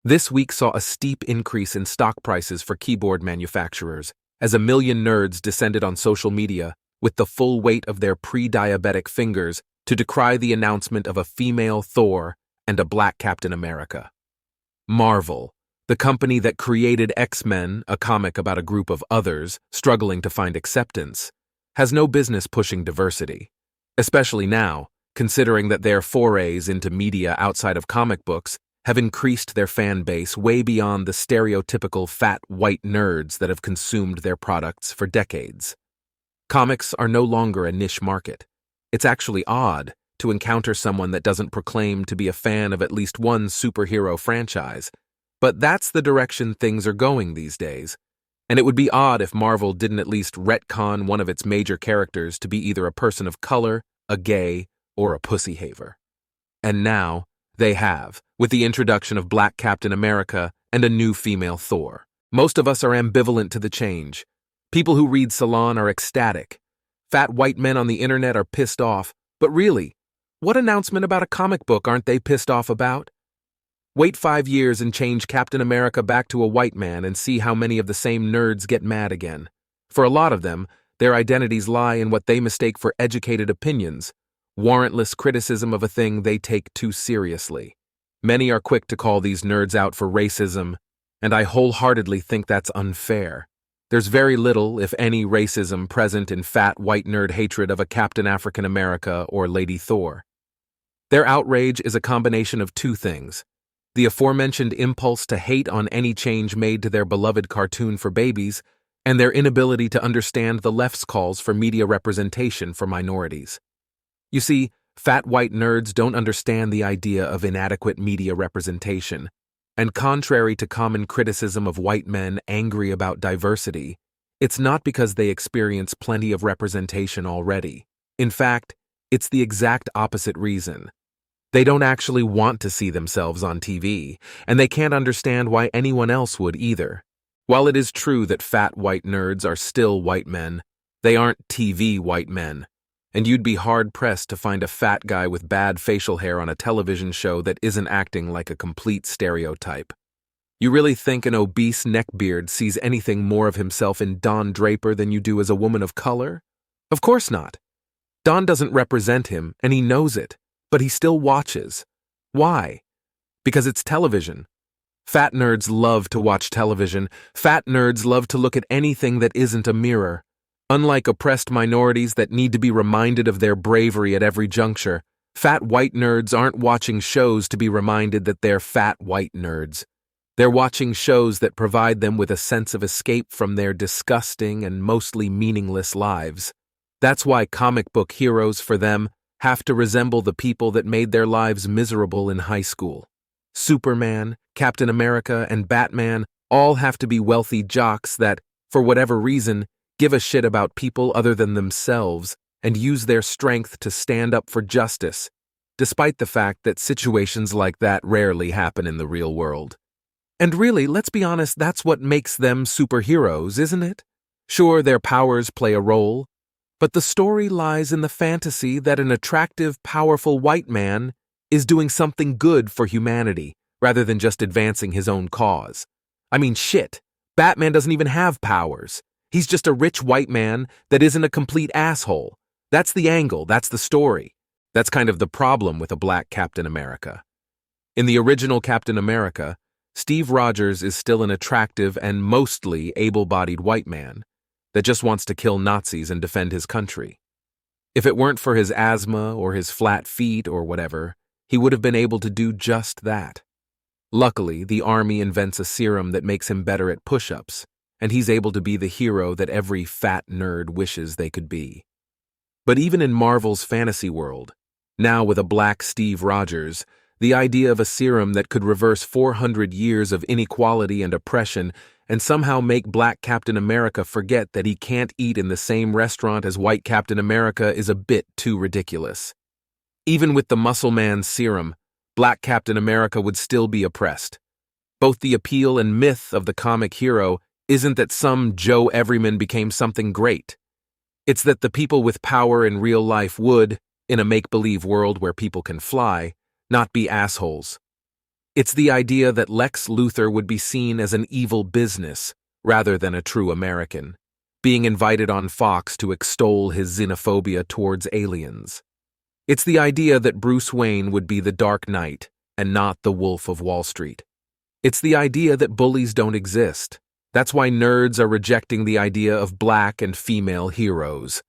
This week saw a steep increase in stock prices for keyboard manufacturers as a million nerds descended on social media with the full weight of their pre-diabetic fingers to decry the announcement of a female Thor and a black Captain America. Marvel, the company that created X-Men, a comic about a group of others struggling to find acceptance, has no business pushing diversity, especially now, considering that their forays into media outside of comic books have increased their fan base way beyond the stereotypical fat white nerds that have consumed their products for decades. Comics are no longer a niche market. It's actually odd to encounter someone that doesn't proclaim to be a fan of at least one superhero franchise, but that's the direction things are going these days, and it would be odd if Marvel didn't at least retcon one of its major characters to be either a person of color, a gay, or a pussyhaver. And now, they have, with the introduction of Black Captain America and a new female Thor. Most of us are ambivalent to the change. People who read Salon are ecstatic. Fat white men on the internet are pissed off. But really, what announcement about a comic book aren't they pissed off about? Wait 5 years and change Captain America back to a white man and see how many of the same nerds get mad again. For a lot of them, their identities lie in what they mistake for educated opinions, warrantless criticism of a thing they take too seriously. Many are quick to call these nerds out for racism, and I wholeheartedly think that's unfair. There's very little, if any, racism present in fat white nerd hatred of a Captain African America or Lady Thor. Their outrage is a combination of two things: the aforementioned impulse to hate on any change made to their beloved cartoon for babies, and their inability to understand the left's calls for media representation for minorities. You see, fat white nerds don't understand the idea of inadequate media representation, and contrary to common criticism of white men angry about diversity, it's not because they experience plenty of representation already. In fact, it's the exact opposite reason. They don't actually want to see themselves on TV, and they can't understand why anyone else would either. While it is true that fat white nerds are still white men, they aren't TV white men. And you'd be hard-pressed to find a fat guy with bad facial hair on a television show that isn't acting like a complete stereotype. You really think an obese neckbeard sees anything more of himself in Don Draper than you do as a woman of color? Of course not. Don doesn't represent him, and he knows it, but he still watches. Why? Because it's television. Fat nerds love to watch television. Fat nerds love to look at anything that isn't a mirror. Unlike oppressed minorities that need to be reminded of their bravery at every juncture, fat white nerds aren't watching shows to be reminded that they're fat white nerds. They're watching shows that provide them with a sense of escape from their disgusting and mostly meaningless lives. That's why comic book heroes for them have to resemble the people that made their lives miserable in high school. Superman, Captain America, and Batman all have to be wealthy jocks that, for whatever reason, give a shit about people other than themselves and use their strength to stand up for justice, despite the fact that situations like that rarely happen in the real world. And really, let's be honest, that's what makes them superheroes, isn't it? Sure, their powers play a role, but the story lies in the fantasy that an attractive, powerful white man is doing something good for humanity, rather than just advancing his own cause. I mean, shit, Batman doesn't even have powers. He's just a rich white man that isn't a complete asshole. That's the angle, that's the story. That's kind of the problem with a black Captain America. In the original Captain America, Steve Rogers is still an attractive and mostly able-bodied white man that just wants to kill Nazis and defend his country. If it weren't for his asthma or his flat feet or whatever, he would have been able to do just that. Luckily, the army invents a serum that makes him better at push-ups, and he's able to be the hero that every fat nerd wishes they could be. But even in Marvel's fantasy world, now with a black Steve Rogers, the idea of a serum that could reverse 400 years of inequality and oppression and somehow make black Captain America forget that he can't eat in the same restaurant as white Captain America is a bit too ridiculous. Even with the Muscle Man serum, black Captain America would still be oppressed. Both the appeal and myth of the comic hero isn't that some Joe Everyman became something great. It's that the people with power in real life would, in a make-believe world where people can fly, not be assholes. It's the idea that Lex Luthor would be seen as an evil business rather than a true American, being invited on Fox to extol his xenophobia towards aliens. It's the idea that Bruce Wayne would be the Dark Knight and not the Wolf of Wall Street. It's the idea that bullies don't exist. That's why nerds are rejecting the idea of black and female heroes.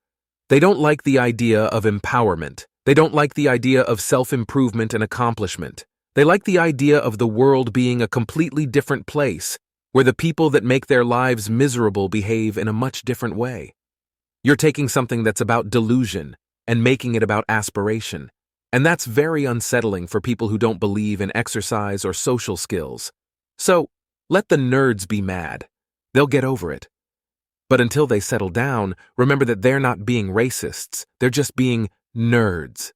They don't like the idea of empowerment. They don't like the idea of self-improvement and accomplishment. They like the idea of the world being a completely different place, where the people that make their lives miserable behave in a much different way. You're taking something that's about delusion and making it about aspiration, and that's very unsettling for people who don't believe in exercise or social skills. So, let the nerds be mad. They'll get over it. But until they settle down, remember that they're not being racists, they're just being nerds.